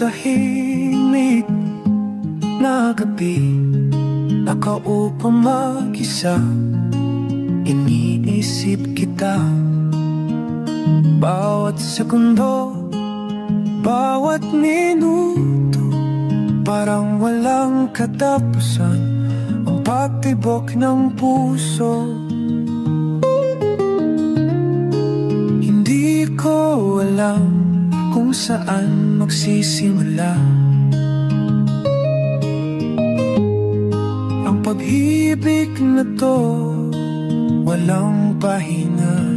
tahimik na gabi, nakaupo mag-isa, iniisip kita. Bawat segundo, bawat minuto, parang walang katapusan ang pagtibok ng puso. Hindi ko alam kung saan magsisimula ang pag-ibig na to, walang pahinga.